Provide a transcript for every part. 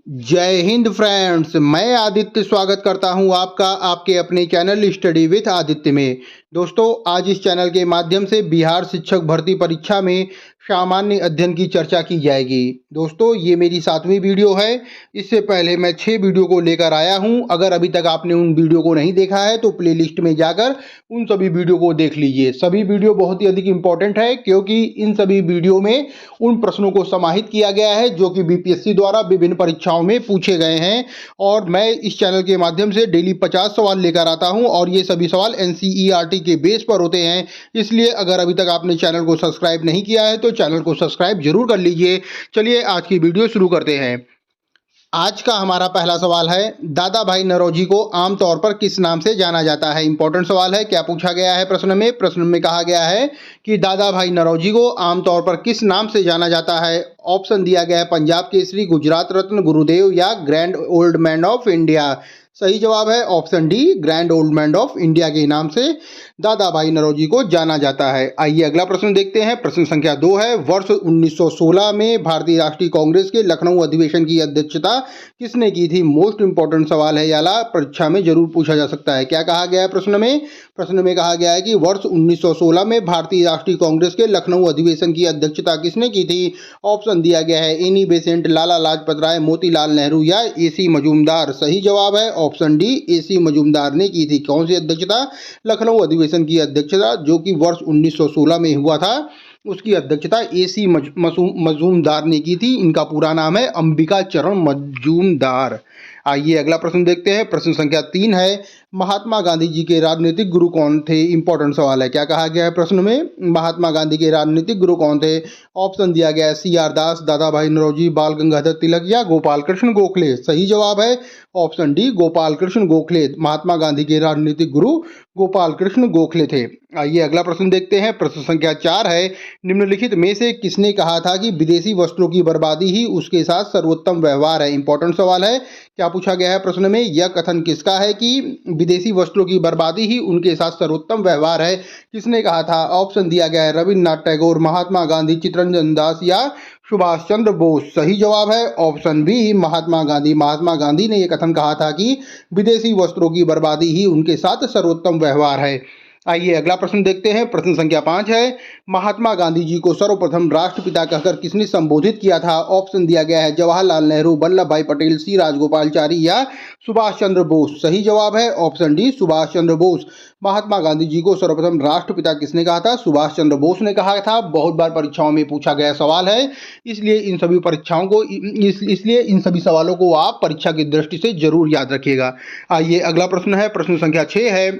जय हिंद फ्रेंड्स। मैं आदित्य स्वागत करता हूं आपका आपके अपने चैनल स्टडी विथ आदित्य में। दोस्तों, आज इस चैनल के माध्यम से बिहार शिक्षक भर्ती परीक्षा में सामान्य अध्ययन की चर्चा की जाएगी। दोस्तों, ये मेरी 7वीं वीडियो है। इससे पहले मैं 6 वीडियो को लेकर आया हूं। अगर अभी तक आपने उन वीडियो को नहीं देखा है तो प्लेलिस्ट में जाकर उन सभी वीडियो को देख लीजिए। सभी वीडियो बहुत ही अधिक इंपॉर्टेंट है, क्योंकि इन सभी वीडियो में उन प्रश्नों को समाहित किया गया है जो कि बीपीएससी द्वारा विभिन्न परीक्षाओं में पूछे गए हैं। और मैं इस चैनल के माध्यम से डेली 50 सवाल लेकर आता हूं और ये सभी सवाल एनसीईआरटी के बेस पर होते हैं। इसलिए अगर अभी तक आपने चैनल को सब्सक्राइब नहीं किया है तो चैनल को सब्सक्राइब जरूर कर लीजिए। चलिए आज की वीडियो शुरू करते हैं। आज का हमारा पहला सवाल है, दादा भाई नौरोजी को आमतौर पर किस नाम से जाना जाता है। इंपॉर्टेंट सवाल है। क्या पूछा गया है प्रश्न में कहा गया है कि दादा भाई नौरोजी को आमतौर पर किस नाम से जाना जाता है। ऑप्शन दिया गया है पंजाब केसरी, गुजरात रत्न, गुरुदेव या grand old man of India. सही जवाब है option D, grand old man of India के नाम से दादा भाई नौरोजी को जाना जाता है। आइए अगला प्रश्न देखते हैं। प्रश्न संख्या 2 है, वर्ष 1916 में भारतीय राष्ट्रीय कांग्रेस के लखनऊ अधिवेशन की अध्यक्षता किसने की थी। मोस्ट इंपॉर्टेंट सवाल है, याला परीक्षा में जरूर पूछा जा सकता है। क्या कहा गया है प्रश्न में कहा गया है कि वर्ष 1916 में भारतीय राष्ट्रीय कांग्रेस के लखनऊ अधिवेशन की अध्यक्षता किसने की थी। ऑप्शन दिया गया है एनी बेसेंट, लाला लाजपत राय, मोतीलाल नेहरू या एसी मजूमदार। सही जवाब है ऑप्शन डी, एसी मजूमदार ने की थी। कौन सी अध्यक्षता? लखनऊ अधिवेशन की अध्यक्षता, जो कि वर्ष 1916 में हुआ था, उसकी अध्यक्षता एसी मजूमदार ने की थी। इनका पूरा नाम है अंबिका चरण मजूमदार। आइए अगला प्रश्न देखते हैं। प्रश्न संख्या 3 है, महात्मा गांधी जी के राजनीतिक गुरु कौन थे। इंपॉर्टेंट सवाल है। क्या कहा गया है प्रश्न में? महात्मा गांधी के राजनीतिक गुरु कौन थे। ऑप्शन दिया गया है सी आर दास, दादा भाई नौरोजी, बाल गंगाधर तिलक या गोपाल कृष्ण गोखले। सही जवाब है ऑप्शन डी, गोपाल कृष्ण गोखले। महात्मा गांधी के राजनीतिक गुरु गोपाल कृष्ण गोखले थे। आइए अगला प्रश्न देखते हैं। प्रश्न संख्या 4 है, निम्नलिखित में से किसने कहा था कि विदेशी वस्त्रों की बर्बादी ही उसके साथ सर्वोत्तम व्यवहार है। इंपॉर्टेंट सवाल है। क्या पूछा गया है प्रश्न में? यह कथन किसका है कि विदेशी वस्त्रों की बर्बादी ही उनके साथ सर्वोत्तम व्यवहार है? किसने कहा था? ऑप्शन दिया गया है रविन्द्रनाथ टैगोर, महात्मा गांधी, चित्तरंजन दास या सुभाष चंद्र बोस। सही जवाब है ऑप्शन बी, महात्मा गांधी। महात्मा गांधी ने यह कथन कहा था कि विदेशी वस्त्रों की बर्बादी ही उनके साथ सर्वोत्तम व्यवहार है। आइए अगला प्रश्न देखते हैं। प्रश्न संख्या 5 है, महात्मा गांधी जी को सर्वप्रथम राष्ट्रपिता कहकर किसने संबोधित किया था। ऑप्शन दिया गया है जवाहरलाल नेहरू, वल्लभ भाई पटेल, सी राजगोपालचारी या सुभाष चंद्र बोस। सही जवाब है ऑप्शन डी, सुभाष चंद्र बोस। महात्मा गांधी जी को सर्वप्रथम राष्ट्रपिता किसने कहा था? सुभाष चंद्र बोस ने कहा था। बहुत बार परीक्षाओं में पूछा गया सवाल है, इसलिए इन सभी सवालों को आप परीक्षा की दृष्टि से जरूर याद रखिएगा। आइए अगला प्रश्न है। प्रश्न संख्या 6 है,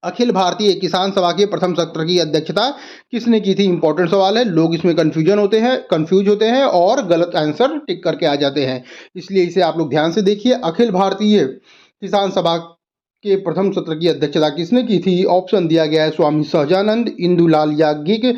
अखिल भारतीय किसान सभा के प्रथम सत्र की अध्यक्षता किसने की थी। इंपॉर्टेंट सवाल है। लोग इसमें कंफ्यूज होते हैं और गलत आंसर टिक करके आ जाते हैं, इसलिए इसे आप लोग ध्यान से देखिए। अखिल भारतीय किसान सभा के प्रथम सत्र की अध्यक्षता किसने की थी। ऑप्शन दिया गया है स्वामी सहजानंद, इंदुलाल याज्ञिक,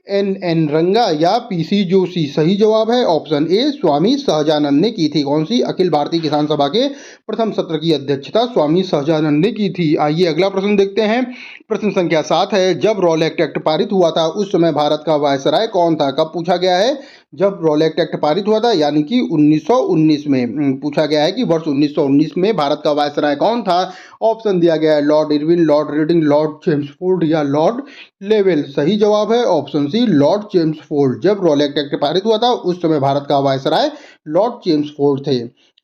एन रंगा या पीसी जोशी। सही जवाब है ऑप्शन ए, स्वामी सहजानंद ने की थी। कौन सी? अखिल भारतीय किसान सभा के प्रथम सत्र की अध्यक्षता स्वामी सहजानंद ने की थी। आइए अगला प्रश्न देखते हैं। प्रश्न संख्या 7 है, जब रॉलेट एक्ट पारित हुआ था उस समय भारत का वायसराय कौन था। कब पूछा गया है? जब रॉलेट एक्ट पारित हुआ था, यानी कि 1919 में पूछा गया है कि वर्ष 1919 में भारत का वायसराय कौन था। ऑप्शन दिया गया है Lord Irwin, Lord reading, Lord Chelmsford या लॉर्ड लेवेल। सही जवाब है ऑप्शन सी, लॉर्ड चेम्सफोर्ड। जब रॉलेट एक्ट पारित हुआ था उस समय भारत का वायसराय लॉर्ड चेम्सफोर्ड थे।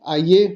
आइए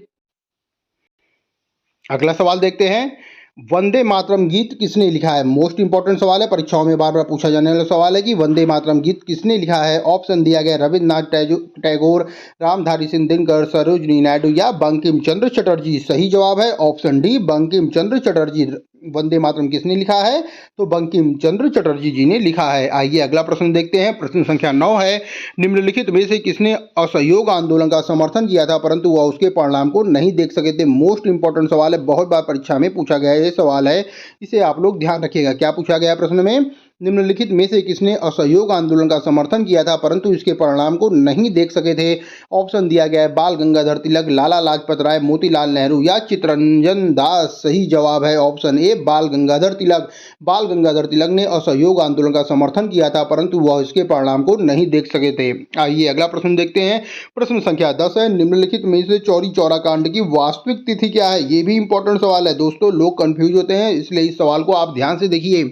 अगला सवाल देखते हैं। वंदे मातरम गीत किसने लिखा है। मोस्ट इंपॉर्टेंट सवाल है, परीक्षाओं में बार बार पूछा जाने वाला सवाल है कि वंदे मातरम गीत किसने लिखा है। ऑप्शन दिया गया रविन्द्रनाथ टैगोर, रामधारी सिंह दिनकर, सरोजनी नायडू या बंकिम चंद्र चटर्जी। सही जवाब है ऑप्शन डी, बंकिम चंद्र चटर्जी। वंदे मातरम किसने लिखा है? तो बंकिम चंद्र चटर्जी जी ने लिखा है। आइए अगला प्रश्न देखते हैं। प्रश्न संख्या 9 है, निम्नलिखित में से किसने असहयोग आंदोलन का समर्थन किया था परंतु वह उसके परिणाम को नहीं देख सके थे। मोस्ट इंपॉर्टेंट सवाल है, बहुत बार परीक्षा में पूछा गया ये सवाल है, इसे आप लोग ध्यान रखिएगा। क्या पूछा गया प्रश्न में? निम्नलिखित में से किसने असहयोग आंदोलन का समर्थन किया था परंतु इसके परिणाम को नहीं देख सके थे? ऑप्शन दिया गया है बाल गंगाधर तिलक, लाला लाजपत राय, मोतीलाल नेहरू या चित्तरंजन दास। सही जवाब है ऑप्शन ए बाल गंगाधर तिलक। बाल गंगाधर तिलक ने असहयोग आंदोलन का समर्थन किया था परंतु वह इसके परिणाम को नहीं देख सके थे। आइए अगला प्रश्न देखते हैं। प्रश्न संख्या 10 है, निम्नलिखित में से चौरी चौरा कांड की वास्तविक तिथि क्या है? ये भी इंपॉर्टेंट सवाल है दोस्तों, लोग कंफ्यूज होते हैं, इसलिए इस सवाल को आप ध्यान से देखिए।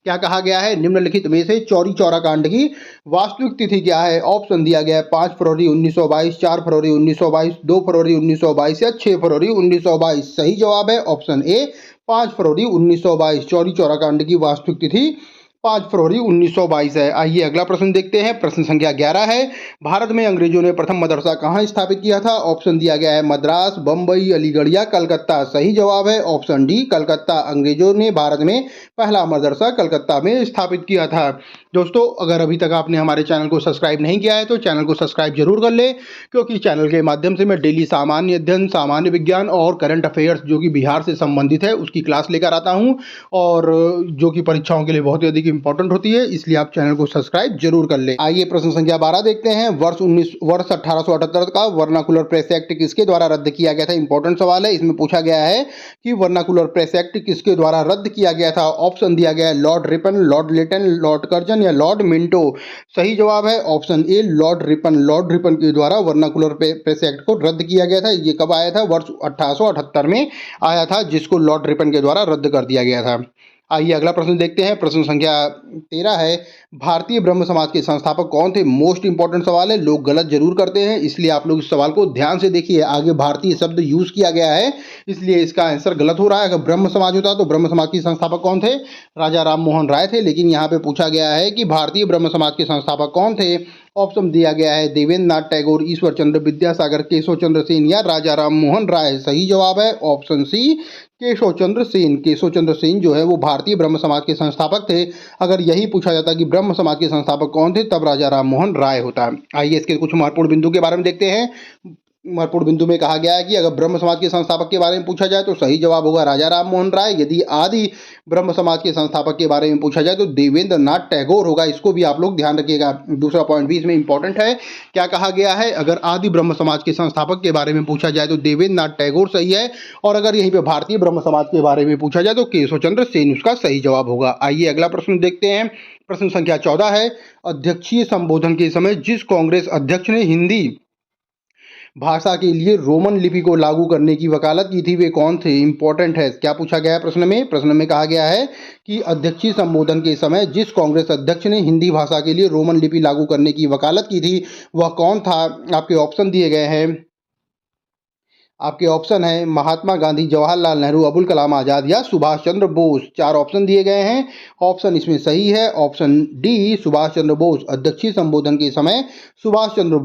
क्या कहा गया है? निम्नलिखित में से चौरी चौरा कांड की वास्तविक तिथि क्या है? ऑप्शन दिया गया है 5 फरवरी 1922, 4 फरवरी 1922, 2 फरवरी 1922 या 6 फरवरी 1922। सही जवाब है ऑप्शन ए 5 फरवरी 1922। चौरी चौरा कांड की वास्तविक तिथि 5 फरवरी 1922 है। आइए अगला प्रश्न देखते हैं। प्रश्न संख्या 11 है, भारत में अंग्रेजों ने प्रथम मदरसा कहाँ स्थापित किया था? ऑप्शन दिया गया है मद्रास, बम्बई, अलीगढ़ या कलकत्ता। सही जवाब है ऑप्शन डी कलकत्ता। अंग्रेजों ने भारत में पहला मदरसा कलकत्ता में स्थापित किया था। दोस्तों अगर अभी तक आपने हमारे चैनल को सब्सक्राइब नहीं किया है तो चैनल को सब्सक्राइब जरूर कर ले, क्योंकि चैनल के माध्यम से मैं डेली सामान्य अध्ययन, सामान्य विज्ञान और करंट अफेयर्स जो कि बिहार से संबंधित है उसकी क्लास लेकर आता हूं, और जो कि परीक्षाओं के लिए बहुत ही अधिक इंपॉर्टेंट होती है, इसलिए आप चैनल को सब्सक्राइब जरूर कर ले। आइए प्रश्न संख्या 12 देखते हैं। वर्ष 1878 का वर्नाकुलर प्रेस एक्ट किसके द्वारा रद्द किया गया था? इंपॉर्टेंट सवाल है। इसमें पूछा गया है कि वर्नाकुलर प्रेस एक्ट किसके द्वारा रद्द किया गया था? ऑप्शन दिया गया है Lord Ripon, Lord Lytton, Lord Curzon या लॉर्ड मिंटो। सही जवाब है option A Lord Ripon. Lord Ripon के द्वारा वर्नाकुलर प्रेस एक्ट को रद्द किया गया था। ये कब आया था? वर्ष 1878 में आया था, जिसको लॉर्ड रिपन के द्वारा रद्द कर दिया गया था। आइए अगला प्रश्न देखते हैं। प्रश्न संख्या 13 है, भारतीय ब्रह्म समाज के संस्थापक कौन थे? मोस्ट इंपॉर्टेंट सवाल है, लोग गलत जरूर करते हैं, इसलिए आप लोग इस सवाल को ध्यान से देखिए। आगे भारतीय शब्द यूज किया गया है, इसलिए इसका आंसर गलत हो रहा है। अगर ब्रह्म समाज होता तो ब्रह्म समाज के संस्थापक कौन थे? राजा राम मोहन राय थे, लेकिन यहाँ पे पूछा गया है कि भारतीय ब्रह्म समाज के संस्थापक कौन थे। ऑप्शन दिया गया है देवेंद्र नाथ टैगोर, ईश्वर चंद्र विद्यासागर, केशव चंद्र सेन या राजा राम मोहन राय। सही जवाब है ऑप्शन सी केशव चंद्र सेन। केशव चंद्र सेन जो है वो भारतीय ब्रह्म समाज के संस्थापक थे। अगर यही पूछा जाता कि ब्रह्म समाज के संस्थापक कौन थे, तब राजा राम मोहन राय होता। आइए इसके कुछ महत्वपूर्ण बिंदु के बारे में देखते हैं। महत्वपूर्ण बिंदु में कहा गया है कि अगर ब्रह्म समाज के संस्थापक के बारे में पूछा जाए तो सही जवाब होगा राजा राम मोहन राय। यदि आदि ब्रह्म समाज के संस्थापक के बारे में पूछा जाए तो देवेंद्र नाथ टैगोर होगा। इसको भी आप लोग ध्यान रखिएगा। दूसरा पॉइंट भी इसमें इंपॉर्टेंट है। क्या कहा गया है? अगर आदि ब्रह्म समाज के संस्थापक के बारे में पूछा जाए तो देवेंद्र नाथ टैगोर सही है, और अगर यहीं पे भारतीय ब्रह्म समाज के बारे में पूछा जाए तो केशव चंद्र सेन उसका सही जवाब होगा। आइए अगला प्रश्न देखते हैं। प्रश्न संख्या 14 है, अध्यक्षीय संबोधन के समय जिस कांग्रेस अध्यक्ष ने हिंदी भाषा के लिए रोमन लिपि को लागू करने की वकालत की थी, वे कौन थे? इंपॉर्टेंट है। क्या पूछा गया है प्रश्न में? प्रश्न में कहा गया है कि अध्यक्षीय संबोधन के समय जिस कांग्रेस अध्यक्ष ने हिंदी भाषा के लिए रोमन लिपि लागू करने की वकालत की थी वह कौन था? आपके ऑप्शन दिए गए हैं। आपके ऑप्शन है महात्मा गांधी, जवाहरलाल नेहरू, अबुल कलाम आजाद या सुभाष चंद्र बोस। 4 ऑप्शन दिए गए हैं। ऑप्शन इसमें सही है ऑप्शन डी सुभाष चंद्र बोस। अध्यक्षीय संबोधन के समय सुभाष चंद्र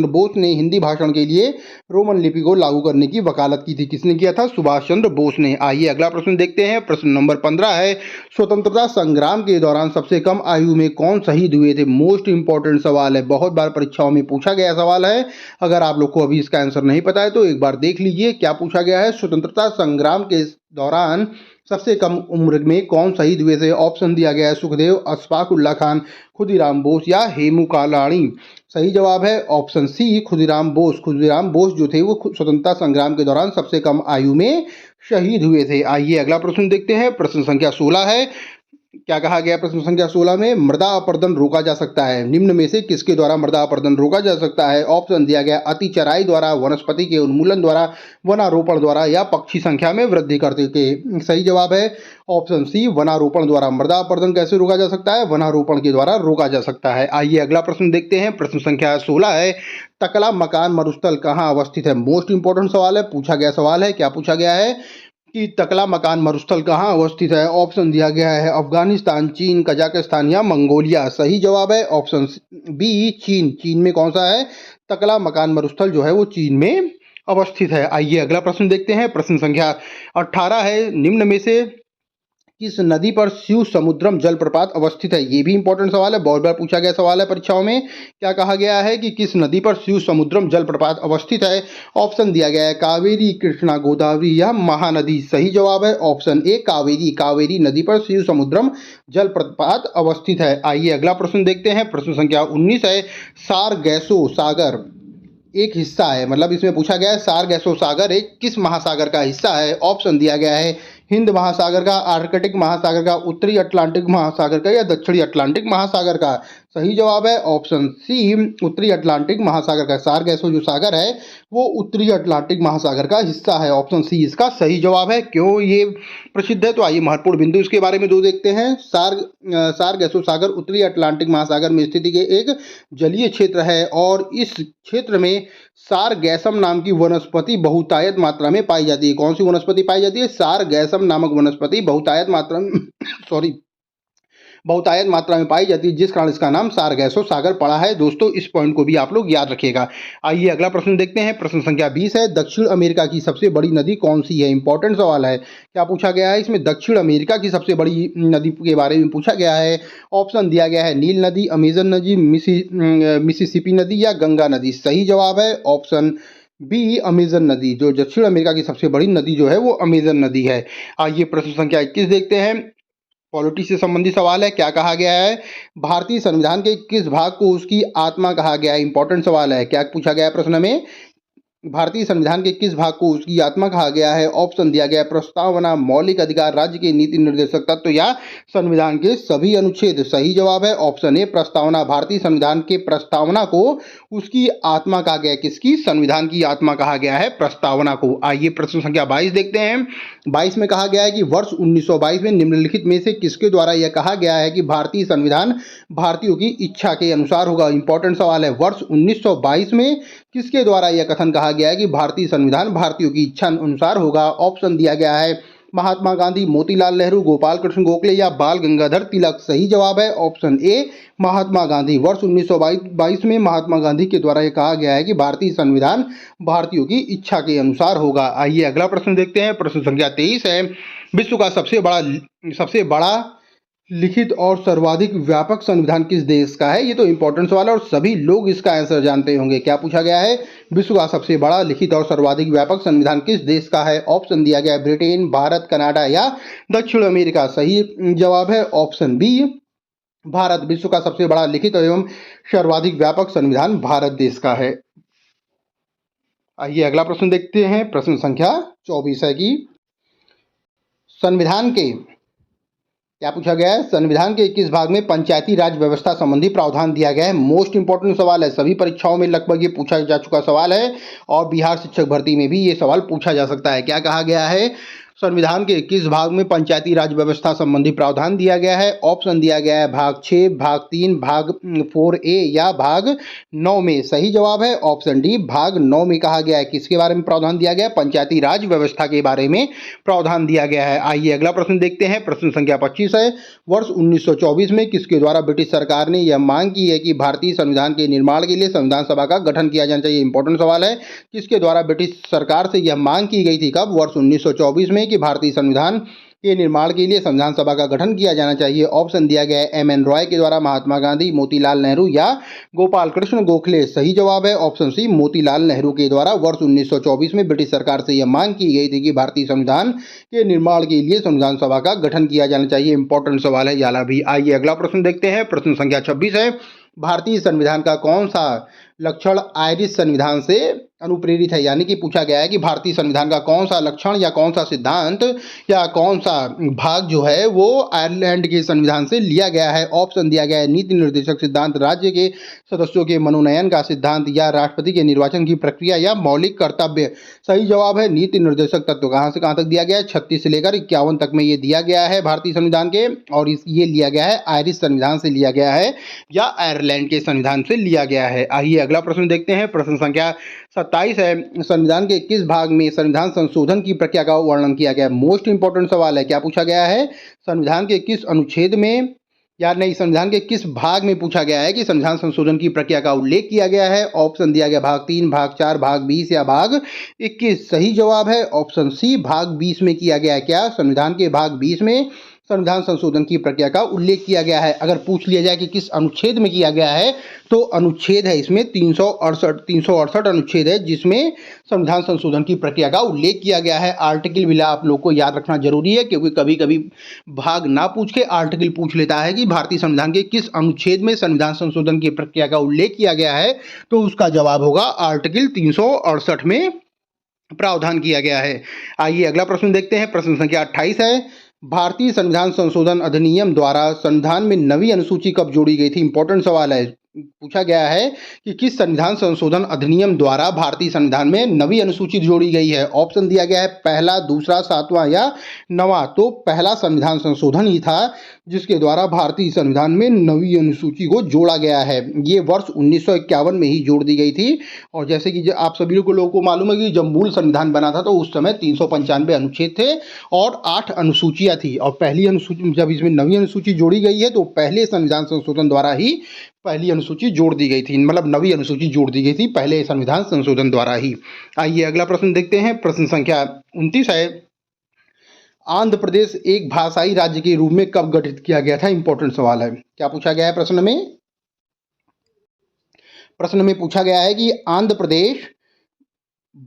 बोस ने हिंदी भाषण के लिए रोमन लिपि को लागू करने की वकालत की थी। किसने किया था? सुभाष चंद्र बोस ने। आइए अगला प्रश्न देखते हैं। प्रश्न नंबर 15 है, स्वतंत्रता संग्राम के दौरान सबसे कम आयु में कौन शहीद हुए थे? मोस्ट इंपॉर्टेंट सवाल है, बहुत बार परीक्षाओं में पूछा गया सवाल है। अगर आप लोग को अभी इसका आंसर नहीं पता है तो एक बार देख लीजिए। क्या पूछा गया है? स्वतंत्रता संग्राम के दौरान सबसे कम उम्र में कौन शहीद हुए थे? ऑप्शन दिया गया है सुखदेव, अशफाक उल्ला खान, खुदीराम बोस या हेमू कालाणी। सही जवाब है ऑप्शन सी खुदीराम बोस। खुदीराम बोस जो थे वो स्वतंत्रता संग्राम के दौरान सबसे कम आयु में शहीद हुए थे। आइए अगला प्रश्न देखते हैं। प्रश्न संख्या 16 है, क्या कहा गया प्रश्न संख्या 16 में? मृदा अपरदन रोका जा सकता है, निम्न में से किसके द्वारा मृदा अपरदन रोका जा सकता है? ऑप्शन दिया गया अति चराई द्वारा, वनस्पति के उन्मूलन द्वारा, वनारोपण द्वारा या पक्षी संख्या में वृद्धि करते के। सही जवाब है ऑप्शन सी वनारोपण द्वारा। मृदा अपरदन कैसे रोका जा सकता है? वनारोपण के द्वारा रोका जा सकता है। आइए अगला प्रश्न देखते हैं। प्रश्न संख्या 16 है, तकला मकान मरुस्थल कहाँ अवस्थित है? मोस्ट इंपॉर्टेंट सवाल है, पूछा गया सवाल है। क्या पूछा गया है कि तकला मकान मरुस्थल कहाँ अवस्थित है? ऑप्शन दिया गया है अफगानिस्तान, चीन, कजाकिस्तान या मंगोलिया। सही जवाब है ऑप्शन बी चीन। चीन में कौन सा है? तकला मकान मरुस्थल जो है वो चीन में अवस्थित है। आइए अगला प्रश्न देखते हैं। प्रश्न संख्या 18 है, निम्न में से किस नदी पर शिव समुद्रम जलप्रपात अवस्थित है? ये भी इंपॉर्टेंट सवाल है, बहुत बार पूछा गया सवाल है परीक्षाओं में। क्या कहा गया है कि किस नदी पर शिव समुद्रम जलप्रपात अवस्थित है? ऑप्शन दिया गया है कावेरी, कृष्णा, गोदावरी या महानदी। सही जवाब है ऑप्शन ए कावेरी। कावेरी नदी पर शिव समुद्रम जलप्रपात अवस्थित है। आइए अगला प्रश्न देखते हैं। प्रश्न संख्या 19 है, सारगैसो सागर एक हिस्सा है, मतलब इसमें पूछा गया है सारगैसो सागर एक किस महासागर का हिस्सा है? ऑप्शन दिया गया है हिंद महासागर का, आर्कटिक महासागर का, उत्तरी अटलांटिक महासागर का या दक्षिणी अटलांटिक महासागर का। सही जवाब है ऑप्शन सी उत्तरी अटलांटिक महासागर का। सारगैसो जो सागर है वो उत्तरी अटलांटिक महासागर का हिस्सा है। ऑप्शन सी इसका सही जवाब है। क्यों ये प्रसिद्ध है? तो आइए महत्वपूर्ण बिंदु इसके बारे में दो देखते हैं। सारगैसो सागर उत्तरी अटलांटिक महासागर में स्थित एक जलीय क्षेत्र है और इस क्षेत्र में सारगैसम नाम की वनस्पति बहुतायत मात्रा में पाई जाती है। कौन सी वनस्पति पाई जाती है? सारगैसम नामक वनस्पति बहुतायत मात्रा में बहुतायत मात्रा में पाई जाती है, जिस कारण इसका नाम सारगैसो सागर पड़ा है। दोस्तों इस पॉइंट को भी आप लोग याद रखिएगा। आइए अगला प्रश्न देखते हैं। प्रश्न संख्या 20 है, दक्षिण अमेरिका की सबसे बड़ी नदी कौन सी है? इंपॉर्टेंट सवाल है। क्या पूछा गया है इसमें? दक्षिण अमेरिका की सबसे बड़ी नदी के बारे में पूछा गया है। ऑप्शन दिया गया है नील नदी, अमेजन नदी, मिसिसिपी नदी या गंगा नदी। सही जवाब है ऑप्शन बी अमेजन नदी। जो दक्षिण अमेरिका की सबसे बड़ी नदी जो है वो अमेजन नदी है। आइए प्रश्न संख्या 21 देखते हैं। पॉलिटी से संबंधित सवाल है। क्या कहा गया है? भारतीय संविधान के किस भाग को उसकी आत्मा कहा गया है? इंपॉर्टेंट सवाल है। क्या पूछा गया है प्रश्न में? भारतीय संविधान के किस भाग को उसकी आत्मा कहा गया है? ऑप्शन दिया गया है प्रस्तावना, मौलिक अधिकार, राज्य के नीति निर्देशक तत्व या संविधान के सभी अनुच्छेद। सही जवाब है ऑप्शन ए प्रस्तावना। भारतीय संविधान के प्रस्तावना को उसकी आत्मा कहा गया है। किसकी? संविधान की आत्मा कहा गया है प्रस्तावना को। आइए प्रश्न संख्या 22 देखते हैं। 22 में कहा गया है कि वर्ष 1922 में निम्नलिखित में से किसके द्वारा यह कहा गया है कि भारतीय संविधान भारतीयों की इच्छा के अनुसार होगा? इंपॉर्टेंट सवाल है। वर्ष 1922 में किसके द्वारा यह कथन कहा गया है कि भारतीय संविधान भारतीयों की इच्छा अनुसार होगा? ऑप्शन दिया गया है महात्मा गांधी, मोतीलाल नेहरू, गोपाल कृष्ण गोखले या बाल गंगाधर तिलक। सही जवाब है ऑप्शन ए महात्मा गांधी। वर्ष 1922 में महात्मा गांधी के द्वारा यह कहा गया है कि भारतीय संविधान भारतीयों की इच्छा के अनुसार होगा। आइए अगला प्रश्न देखते हैं। प्रश्न संख्या 23 है, विश्व का सबसे बड़ा लिखित और सर्वाधिक व्यापक संविधान किस देश का है? ये तो इंपॉर्टेंट सवाल है और सभी लोग इसका आंसर जानते होंगे। क्या पूछा गया है? विश्व का सबसे बड़ा लिखित और सर्वाधिक व्यापक संविधान किस देश का है? ऑप्शन दिया गया है ब्रिटेन, भारत, कनाडा या दक्षिण अमेरिका। सही जवाब है ऑप्शन बी भारत। विश्व का सबसे बड़ा लिखित एवं सर्वाधिक व्यापक संविधान भारत देश का है। आइए अगला प्रश्न देखते हैं। प्रश्न संख्या 24 है कि संविधान के क्या पूछा गया है? संविधान के किस भाग में पंचायती राज व्यवस्था संबंधी प्रावधान दिया गया है? मोस्ट इंपोर्टेंट सवाल है। सभी परीक्षाओं में लगभग ये पूछा जा चुका सवाल है और बिहार शिक्षक भर्ती में भी ये सवाल पूछा जा सकता है। क्या कहा गया है? संविधान के किस भाग में पंचायती राज व्यवस्था संबंधी प्रावधान दिया गया है? ऑप्शन दिया गया है भाग 6, भाग 3, भाग 4A या भाग 9 में। सही जवाब है ऑप्शन डी भाग 9 में कहा गया है। किसके बारे में प्रावधान दिया गया है? पंचायती राज व्यवस्था के बारे में प्रावधान दिया गया है। आइए अगला प्रश्न देखते हैं। प्रश्न संख्या 25 है, वर्ष 1924 में किसके द्वारा ब्रिटिश सरकार ने यह मांग की है कि भारतीय संविधान के निर्माण के लिए संविधान सभा का गठन किया जाना चाहिए? इंपॉर्टेंट सवाल है। किसके द्वारा ब्रिटिश सरकार से यह मांग की गई थी? कब? वर्ष 1924 में कि भारतीय संविधान के निर्माण के लिए संविधान सभा का गठन किया जाना चाहिए। ऑप्शन दिया गया है MN रॉय के द्वारा, महात्मा गांधी, मोतीलाल नेहरू या गोपाल कृष्ण गोखले। सही जवाब है ऑप्शन सी मोतीलाल नेहरू के द्वारा वर्ष 1924 में ब्रिटिश सरकार से यह मांग की गई थी कि भारतीय संविधान के निर्माण के लिए संविधान सभा का गठन किया जाना चाहिए। इंपॉर्टेंट सवाल है याला भी। आइए अगला प्रश्न देखते हैं। प्रश्न संख्या 26 है, भारतीय संविधान का कौन सा लक्षण आयरिश संविधान से अनुप्रेरित है? यानी कि पूछा गया है कि भारतीय संविधान का कौन सा लक्षण या कौन सा सिद्धांत या कौन सा भाग जो है वो आयरलैंड के संविधान से लिया गया है? ऑप्शन दिया गया है नीति निर्देशक सिद्धांत, राज्य के सदस्यों के मनोनयन का सिद्धांत या राष्ट्रपति के निर्वाचन की प्रक्रिया या मौलिक कर्तव्य। सही जवाब है नीति निर्देशक तत्व। कहाँ से कहाँ तक दिया गया है? 36 से लेकर 51 तक में ये दिया गया है भारतीय संविधान के, और ये लिया गया है आयरिश संविधान से लिया गया है या आयरलैंड के संविधान से लिया गया है। आइए अगला प्रश्न देखते हैं। प्रश्न संख्या 27 है, संविधान के किस भाग में संविधान संशोधन की प्रक्रिया का वर्णन किया गया है? मोस्ट इंपोर्टेंट सवाल है। क्या पूछा गया है? संविधान के किस अनुच्छेद में या नहीं संविधान के किस भाग में पूछा गया है कि संविधान संशोधन की प्रक्रिया का उल्लेख किया गया है? ऑप्शन दिया गया भाग 3, भाग 4, भाग 20 या भाग 21। सही जवाब है ऑप्शन सी भाग 20 में किया गया है। क्या? संविधान के भाग 20 में संविधान संशोधन की प्रक्रिया का उल्लेख किया गया है। अगर पूछ लिया जाए कि किस अनुच्छेद में किया गया है, तो अनुच्छेद है इसमें 368 अनुच्छेद है जिसमें संविधान संशोधन की प्रक्रिया का उल्लेख किया गया है। आर्टिकल भी आप लोग को याद रखना जरूरी है, क्योंकि कभी कभी भाग ना पूछ के आर्टिकल पूछ लेता है कि भारतीय संविधान के किस अनुच्छेद में संविधान संशोधन की प्रक्रिया का उल्लेख किया गया है, तो उसका जवाब होगा आर्टिकल 368 में प्रावधान किया गया है। आइए अगला प्रश्न देखते हैं। प्रश्न संख्या 28 है, भारतीय संविधान संशोधन अधिनियम द्वारा संविधान में नवी अनुसूची कब जोड़ी गई थी? इंपॉर्टेंट सवाल है। पूछा गया है कि किस संविधान संशोधन अधिनियम द्वारा भारतीय संविधान में नवी अनुसूची जोड़ी गई है। ऑप्शन दिया गया है पहला, दूसरा, सातवां या नवा। तो पहला संविधान संशोधन ही था जिसके द्वारा भारतीय संविधान में नवी अनुसूची को जोड़ा गया है। ये वर्ष 1951 में ही जोड़ दी गई थी। और जैसे कि आप सभी लोगों को मालूम है कि जब मूल संविधान बना था तो उस समय 395 अनुच्छेद थे और 8 अनुसूचियां थी। और पहली अनुसूची, जब इसमें नवी अनुसूची जोड़ी गई है तो पहले संविधान संशोधन द्वारा ही पहली अनुसूची जोड़ दी गई थी, मतलब नवी अनुसूची जोड़ दी गई थी पहले संविधान संशोधन द्वारा ही। आइए अगला प्रश्न देखते हैं। प्रश्न संख्या 29 है, आंध्र प्रदेश एक भाषाई राज्य के रूप में कब गठित किया गया था? इंपॉर्टेंट सवाल है। क्या पूछा गया है प्रश्न में? प्रश्न में पूछा गया है कि आंध्र प्रदेश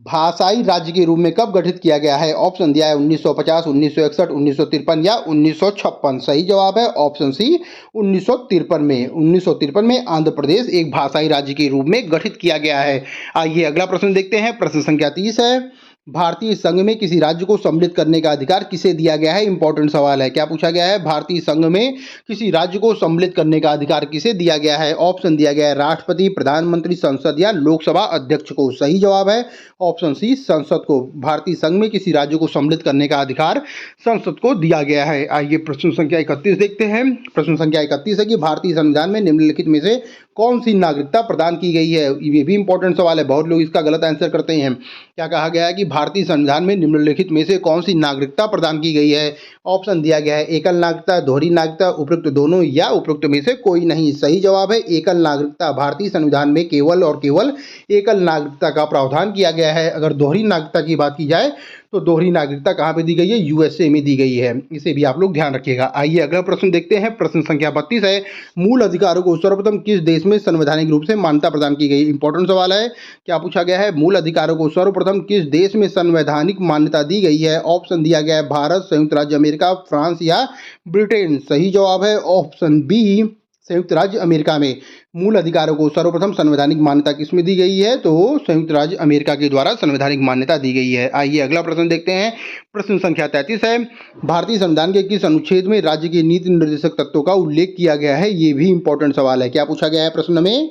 भाषाई राज्य के रूप में कब गठित किया गया है? ऑप्शन दिया है 1950, 1961, 1953 या 1956। सही जवाब है ऑप्शन सी 1953 में। 1953 में आंध्र प्रदेश एक भाषाई राज्य के रूप में गठित किया गया है। आइए अगला प्रश्न देखते हैं। प्रश्न संख्या 30 है, भारतीय संघ में किसी राज्य को सम्मिलित करने का अधिकार किसे दिया गया है? इंपॉर्टेंट सवाल है। क्या पूछा गया है? भारतीय संघ में किसी राज्य को सम्मिलित करने का अधिकार किसे दिया गया है? ऑप्शन दिया गया है राष्ट्रपति, प्रधानमंत्री, संसद या लोकसभा अध्यक्ष को। सही जवाब है ऑप्शन सी संसद को। भारतीय संघ में किसी राज्य को सम्मिलित करने का अधिकार संसद को दिया गया है। आइए प्रश्न संख्या 31 देखते हैं। प्रश्न संख्या 31 है कि भारतीय संविधान में निम्नलिखित में से कौन सी नागरिकता प्रदान की गई है? ये भी इंपॉर्टेंट सवाल है, बहुत लोग इसका गलत आंसर करते हैं। क्या कहा गया है कि भारतीय संविधान में निम्नलिखित में से कौन सी नागरिकता प्रदान की गई है? ऑप्शन दिया गया है एकल नागरिकता, दोहरी नागरिकता, उपयुक्त दोनों या उपयुक्त में से कोई नहीं। सही जवाब है एकल नागरिकता। भारतीय संविधान में केवल और केवल एकल नागरिकता का प्रावधान किया गया है। अगर दोहरी नागरिकता की बात की जाए तो दोहरी नागरिकता कहाँ पे दी गई है? यूएसए में दी गई है। इसे भी आप लोग ध्यान रखिएगा। आइए अगला प्रश्न देखते हैं। प्रश्न संख्या 32 है, मूल अधिकारों को सर्वप्रथम किस देश में संवैधानिक रूप से मान्यता प्रदान की गई? इंपॉर्टेंट सवाल है। क्या पूछा गया है? मूल अधिकारों को सर्वप्रथम किस देश में संवैधानिक मान्यता दी गई है? ऑप्शन दिया गया है भारत, संयुक्त राज्य अमेरिका, फ्रांस या ब्रिटेन। सही जवाब है ऑप्शन बी संयुक्त राज्य अमेरिका में। मूल अधिकारों को सर्वप्रथम संवैधानिक मान्यता किसमें दी गई है? तो संयुक्त राज्य अमेरिका के द्वारा संवैधानिक मान्यता दी गई है। आइए अगला प्रश्न देखते हैं। प्रश्न संख्या 33 है, भारतीय संविधान के किस अनुच्छेद में राज्य के नीति निर्देशक तत्वों का उल्लेख किया गया है? ये भी इंपॉर्टेंट सवाल है। क्या पूछा गया है प्रश्न में?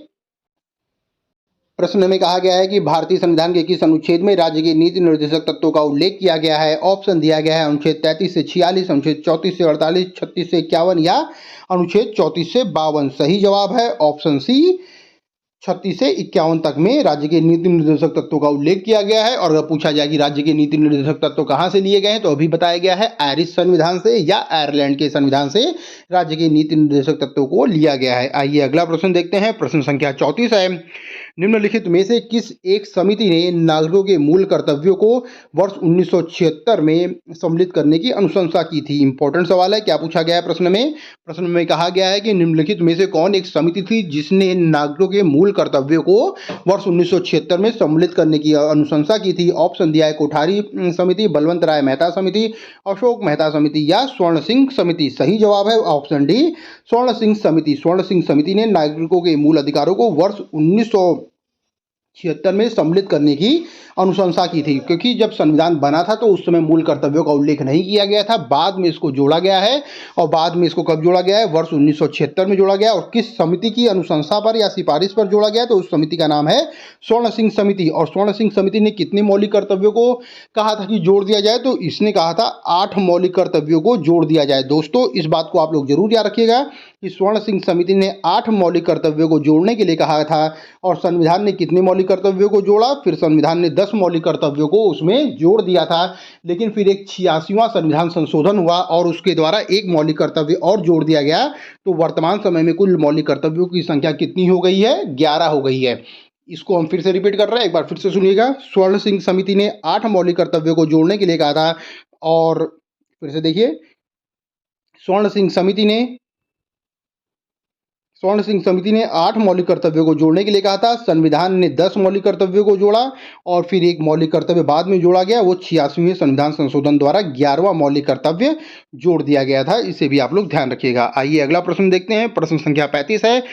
प्रश्न में कहा गया है कि भारतीय संविधान के किस अनुच्छेद में राज्य के नीति निर्देशक तत्वों का उल्लेख किया गया है? ऑप्शन दिया गया है अनुच्छेद 33 से 46, अनुच्छेद 34 से 48, 36 से 51 या अनुच्छेद 34 से 52। सही जवाब है ऑप्शन सी 36 से 51 तक में राज्य के नीति निर्देशक तत्वों का उल्लेख किया गया है। और अगर पूछा जाए कि राज्य के नीति निर्देशक तत्व कहाँ से लिए गए हैं, तो अभी बताया गया है आयरिश संविधान से या आयरलैंड के संविधान से राज्य के नीति निर्देशक तत्वों को लिया गया है। आइए अगला प्रश्न देखते हैं। प्रश्न संख्या 34 है, निम्नलिखित में से किस एक समिति ने नागरिकों के मूल कर्तव्यों को वर्ष 1976 में सम्मिलित करने की अनुशंसा की थी? इंपॉर्टेंट सवाल है। क्या पूछा गया है प्रश्न में? प्रश्न में कहा गया है कि निम्नलिखित में से कौन एक समिति थी जिसने नागरिकों के मूल कर्तव्यों को वर्ष 1976 में सम्मिलित करने की अनुशंसा की थी? ऑप्शन दिया है कोठारी समिति, बलवंत राय मेहता समिति, अशोक मेहता समिति या स्वर्ण सिंह समिति। सही जवाब है ऑप्शन डी स्वर्ण सिंह समिति। स्वर्ण सिंह समिति ने नागरिकों के मूल अधिकारों को वर्ष 1976 में सम्मिलित करने की अनुशंसा की थी, क्योंकि जब संविधान बना था तो उस समय मूल कर्तव्यों का उल्लेख नहीं किया गया था। बाद में इसको जोड़ा गया है। और बाद में इसको कब जोड़ा गया है? वर्ष 1976 में जोड़ा गया। और किस समिति की अनुशंसा पर या सिफारिश पर जोड़ा गया? तो उस समिति का नाम है स्वर्ण सिंह समिति। और स्वर्ण सिंह समिति ने कितने मौलिक कर्तव्यों को कहा था कि जोड़ दिया जाए? तो इसने कहा था 8 मौलिक कर्तव्यों को जोड़ दिया जाए। दोस्तों इस बात को आप लोग जरूर याद रखिएगा कि स्वर्ण सिंह समिति ने 8 मौलिक कर्तव्यों को जोड़ने के लिए कहा था। और संविधान ने कितने मौलिक कर्तव्यों को जोड़ा? फिर संविधान ने 10 मौलिक कर्तव्यों को उसमें जोड़ दिया था। लेकिन फिर एक 86वां संविधान संशोधन हुआ और उसके द्वारा एक मौलिक कर्तव्य और जोड़ दिया गया। तो वर्तमान समय में कुल मौलिक कर्तव्यों की संख्या कितनी हो गई है? 11 हो गई है। इसको हम फिर से रिपीट कर रहे हैं, एक बार फिर से सुनिएगा। स्वर्ण सिंह समिति ने 8 मौलिक कर्तव्यों को जोड़ने के लिए कहा था। और फिर से देखिए, स्वर्ण सिंह समिति ने 8 मौलिक कर्तव्यों को जोड़ने के लिए कहा था। संविधान ने 10 मौलिक कर्तव्यों को जोड़ा और फिर एक मौलिक कर्तव्य बाद में जोड़ा गया, वो 86वें संविधान संशोधन द्वारा 11वां मौलिक कर्तव्य जोड़ दिया गया था। इसे भी आप लोग ध्यान रखिएगा। आइए अगला प्रश्न देखते हैं। प्रश्न संख्या 35 है,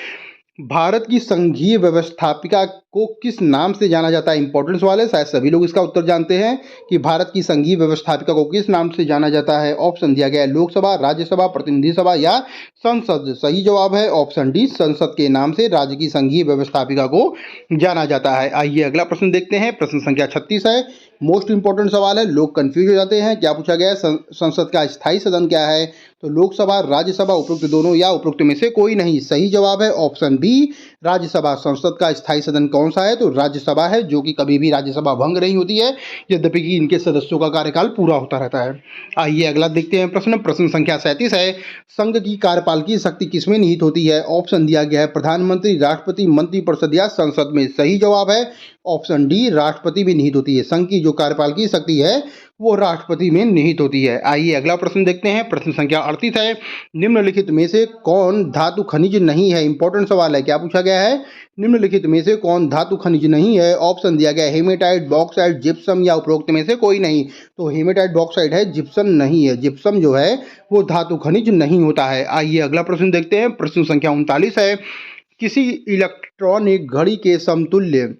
भारत की संघीय व्यवस्थापिका को किस नाम से जाना जाता है? इंपॉर्टेंट सवाल है, शायद सभी लोग इसका उत्तर जानते हैं कि भारत की संघीय व्यवस्थापिका को किस नाम से जाना जाता है। ऑप्शन दिया गया है लोकसभा, राज्यसभा, प्रतिनिधि सभा या संसद। सही जवाब है ऑप्शन डी, संसद के नाम से राज्य की संघीय व्यवस्थापिका को जाना जाता है। आइए अगला प्रश्न देखते हैं। प्रश्न संख्या 36 है, मोस्ट इंपॉर्टेंट सवाल है, लोग कंफ्यूज हो जाते हैं। क्या पूछा गया है? संसद का स्थायी सदन क्या है? तो लोकसभा, राज्यसभा, उपरोक्त दोनों या उपरोक्त में से कोई नहीं। सही जवाब है ऑप्शन बी, राज्यसभा। संसद का स्थायी सदन कौन सा है? तो राज्यसभा है, जो कि कभी भी राज्यसभा भंग नहीं होती है, यद्यपि कि इनके सदस्यों का कार्यकाल पूरा होता रहता है। आइए अगला देखते हैं प्रश्न। प्रश्न संख्या 37 है, संघ की कार्यपालकीय शक्ति किसमें निहित होती है? ऑप्शन दिया गया है प्रधानमंत्री, राष्ट्रपति, मंत्रिपरिषद या संसद में। सही जवाब है ऑप्शन डी, राष्ट्रपति में निहित होती है। संघ की जो कार्यपालकीय शक्ति है वो राष्ट्रपति में निहित होती है। आइए अगला प्रश्न देखते हैं। प्रश्न संख्या 38 है, निम्नलिखित में से कौन धातु खनिज नहीं है? इंपॉर्टेंट सवाल है। क्या पूछा गया है? निम्नलिखित में से कौन धातु खनिज नहीं है? ऑप्शन दिया गया है हेमेटाइट, बॉक्साइट, जिप्सम या उपरोक्त में से कोई नहीं। तो हेमेटाइट, बॉक्साइट है, जिप्सम नहीं है। जिप्सम जो है वो धातु खनिज नहीं होता है। आइए अगला प्रश्न देखते हैं। प्रश्न संख्या 39 है, किसी इलेक्ट्रॉनिक घड़ी के समतुल्य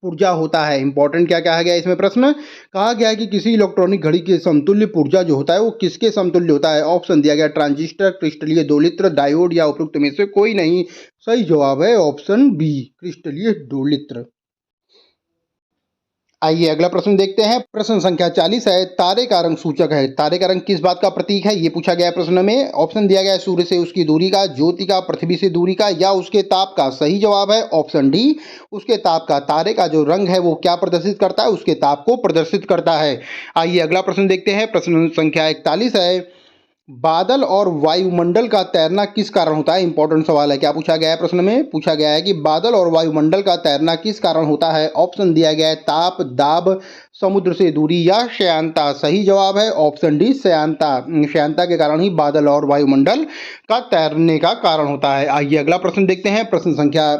पुर्जा होता है। इंपॉर्टेंट क्या कहा गया है इसमें? प्रश्न कहा गया है कि किसी इलेक्ट्रॉनिक घड़ी के समतुल्य पुर्जा जो होता है वो किसके समतुल्य होता है? ऑप्शन दिया गया ट्रांजिस्टर, क्रिस्टलीय दोलित्र, डायोड या उपरोक्त में से कोई नहीं। सही जवाब है ऑप्शन बी, क्रिस्टलीय दोलित्र। आइए अगला प्रश्न देखते हैं। प्रश्न संख्या 40 है, तारे का रंग सूचक है। तारे का रंग किस बात का प्रतीक है? ये पूछा गया है प्रश्न में। ऑप्शन दिया गया है सूर्य से उसकी दूरी का, ज्योति का, पृथ्वी से दूरी का या उसके ताप का। सही जवाब है ऑप्शन डी, उसके ताप का। तारे का जो रंग है वो क्या प्रदर्शित करता है? उसके ताप को प्रदर्शित करता है। आइए अगला प्रश्न देखते हैं। प्रश्न संख्या 41 है, बादल और वायुमंडल का तैरना किस कारण होता है? इंपॉर्टेंट सवाल है। क्या पूछा गया है प्रश्न में? पूछा गया है कि बादल और वायुमंडल का तैरना किस कारण होता है? ऑप्शन दिया गया है ताप, दाब, समुद्र से दूरी या श्यानता। सही जवाब है ऑप्शन डी, श्यानता। श्यानता के कारण ही बादल और वायुमंडल का तैरने का कारण होता है। आइए अगला प्रश्न देखते हैं। प्रश्न संख्या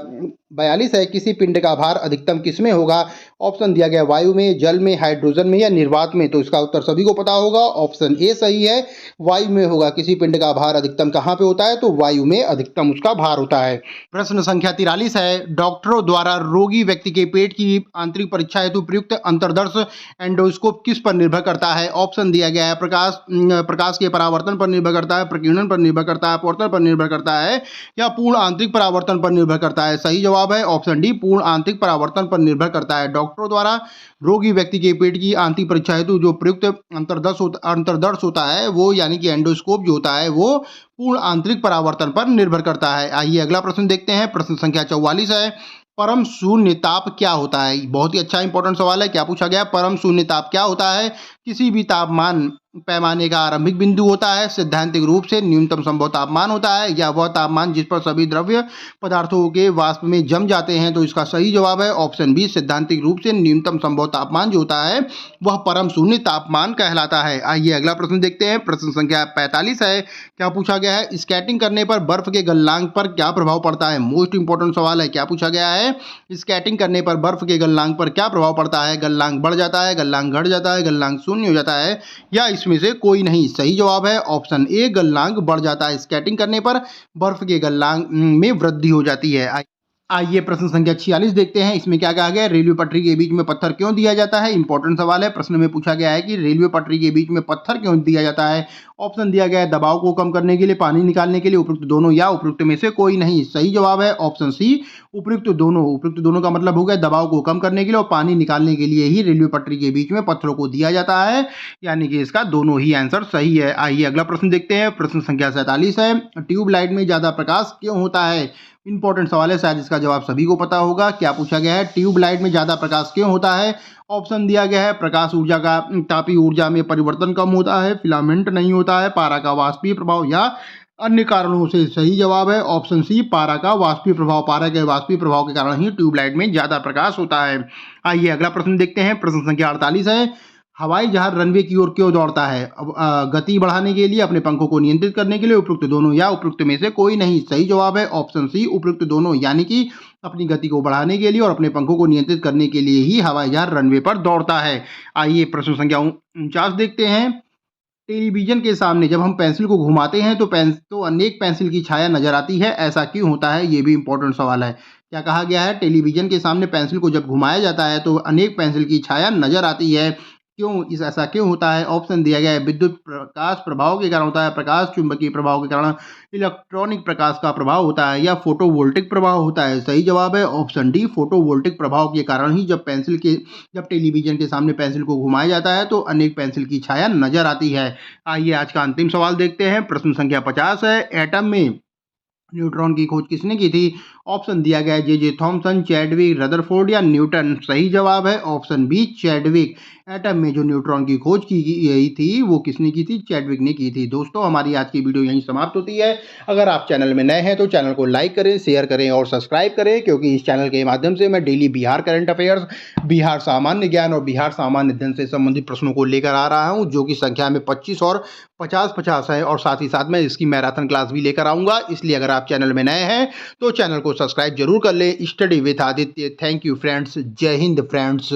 42 है, किसी पिंड का भार अधिकतम किसमें होगा? ऑप्शन दिया गया वायु में, जल में, हाइड्रोजन में या निर्वात में। तो इसका उत्तर सभी को पता होगा, ऑप्शन ए सही है, वायु में होगा। किसी पिंड का भार अधिकतम कहाँ पे होता है? तो वायु में अधिकतम उसका भार होता है। प्रश्न संख्या 43 है, डॉक्टरों द्वारा रोगी व्यक्ति के पेट की आंतरिक परीक्षा हेतु प्रयुक्त अंतर्दर्श एंडोस्कोप किस पर निर्भर करता है? ऑप्शन दिया गया है प्रकाश के परावर्तन पर निर्भर करता है, प्रकीर्णन पर निर्भर करता है, अपवर्तन पर निर्भर करता है या पूर्ण आंतरिक परावर्तन पर निर्भर करता है। सही जवाब है ऑप्शन डी, पूर्ण आंतरिक परावर्तन पर निर्भर करता है। डॉक्टरों द्वारा रोगी व्यक्ति के पेट की आंतरिक परीक्षा हेतु जो प्रयुक्त अंतर्दर्श होता है वो, यानी कि एंडोस्कोप जो होता है वो पूर्ण आंतरिक परावर्तन पर निर्भर करता है। आइए अगला प्रश्न देखते हैं। प्रश्न संख्या 44 है, परम शून्य ताप क्या होता है? बहुत ही अच्छा इंपॉर्टेंट सवाल है। क्या पूछा गया? परम शून्य ताप क्या होता है? किसी भी तापमान पैमाने का आरंभिक बिंदु होता है, सैद्धांतिक रूप से न्यूनतम संभव तापमान होता है या वह तापमान जिस पर सभी द्रव्य पदार्थों के वाष्प में जम जाते हैं। तो इसका सही जवाब है ऑप्शन बी, सैद्धांतिक रूप से न्यूनतम संभव तापमान जो होता है वह परम शून्य तापमान कहलाता है। आइए अगला प्रश्न देखते हैं। प्रश्न संख्या 45 है, क्या पूछा गया है? स्केटिंग करने पर बर्फ के गलनांक पर क्या प्रभाव पड़ता है? मोस्ट इंपॉर्टेंट सवाल है। क्या पूछा गया है? स्केटिंग करने पर बर्फ के गलनांक पर क्या प्रभाव पड़ता है? गलनांक बढ़ जाता है, गलनांक घट जाता है, गलनांक शून्य हो जाता है या इसमें से कोई नहीं। सही जवाब है ऑप्शन ए, गलनांक बढ़ जाता है। स्केटिंग करने पर बर्फ के गलनांक में वृद्धि हो जाती है। आइए प्रश्न संख्या 46 देखते हैं। इसमें क्या कहा गया है? रेलवे पटरी के बीच में पत्थर क्यों दिया जाता है? इंपॉर्टेंट सवाल है। प्रश्न में पूछा गया है कि रेलवे पटरी के बीच में पत्थर क्यों दिया जाता है? ऑप्शन दिया गया है दबाव को कम करने के लिए, पानी निकालने के लिए, उपयुक्त दोनों या उपयुक्त में से कोई नहीं। सही जवाब है ऑप्शन सी, उपयुक्त दोनों। उपयुक्त दोनों का मतलब हो गया दबाव को कम करने के लिए और पानी निकालने के लिए ही रेलवे पटरी के बीच में पत्थरों को दिया जाता है, यानी कि इसका दोनों ही आंसर सही है। आइए अगला प्रश्न देखते हैं। प्रश्न संख्या 47 है, ट्यूबलाइट में ज्यादा प्रकाश क्यों होता है? इंपॉर्टेंट सवाल है, शायद इसका जवाब सभी को पता होगा। क्या पूछा गया है? ट्यूबलाइट में ज्यादा प्रकाश क्यों होता है? ऑप्शन दिया गया है प्रकाश ऊर्जा का तापीय ऊर्जा में परिवर्तन कम होता है, फिलामेंट नहीं होता है, पारा का वाष्पीय प्रभाव या अन्य कारणों से। सही जवाब है ऑप्शन सी, पारा का वाष्पीय प्रभाव। पारा के वाष्पीय प्रभाव के कारण ही ट्यूबलाइट में ज्यादा प्रकाश होता है। आइए अगला प्रश्न देखते हैं। प्रश्न संख्या 48 है, हवाई जहाज रनवे की ओर क्यों दौड़ता है? अब गति बढ़ाने के लिए, अपने पंखों को नियंत्रित करने के लिए, उपरोक्त दोनों या उपरोक्त में से कोई नहीं। सही जवाब है ऑप्शन सी, उपरोक्त दोनों, यानी कि अपनी गति को बढ़ाने के लिए और अपने पंखों को नियंत्रित करने के लिए ही हवाई जहाज रनवे पर दौड़ता है। आइए प्रश्न संख्या 49 देखते हैं। टेलीविजन के सामने जब हम पेंसिल को घुमाते हैं तो अनेक पेंसिल की छाया नजर आती है, ऐसा क्यों होता है? ये भी इंपॉर्टेंट सवाल है। क्या कहा गया है? टेलीविजन के सामने पेंसिल को जब घुमाया जाता है तो अनेक पेंसिल की छाया नजर आती है। क्यों? ऐसा क्यों होता है? ऑप्शन दिया गया है, विद्युत प्रकाश प्रभाव के कारण होता है, प्रकाश चुंबकीय प्रभाव के कारण, इलेक्ट्रॉनिक प्रकाश का प्रभाव होता है, या फोटोवोल्टिक प्रभाव होता है। सही जवाब है ऑप्शन डी, फोटोवोल्टिक प्रभाव के कारण ही जब टेलीविजन के सामने पेंसिल को घुमाया जाता है तो अनेक पेंसिल की छाया नजर आती है। आइए आज का अंतिम सवाल देखते हैं। प्रश्न संख्या 50 है। एटम में न्यूट्रॉन की खोज किसने की थी? ऑप्शन दिया गया है, जे थॉमसन, चैडविक, रदरफोर्ड या न्यूटन। सही जवाब है ऑप्शन बी, चैडविक। एटम में जो न्यूट्रॉन की खोज की गई थी वो किसने की थी? चैडविक ने की थी। दोस्तों हमारी आज की वीडियो यहीं समाप्त होती है। अगर आप चैनल में नए हैं तो चैनल को लाइक करें, शेयर करें और सब्सक्राइब करें, क्योंकि इस चैनल के माध्यम से मैं daily Bihar current affairs, Bihar सामान्य ज्ञान और बिहार सामान्य अध्ययन से संबंधित प्रश्नों को लेकर आ रहा हूं, जो कि संख्या में 25 और 50-50 है, और साथ ही साथ मैं इसकी मैराथन क्लास भी लेकर आऊंगा। इसलिए अगर आप चैनल में नए हैं तो चैनल को सब्सक्राइब जरूर कर लें। Study with Aditya. Thank you friends. जय हिंद फ्रेंड्स।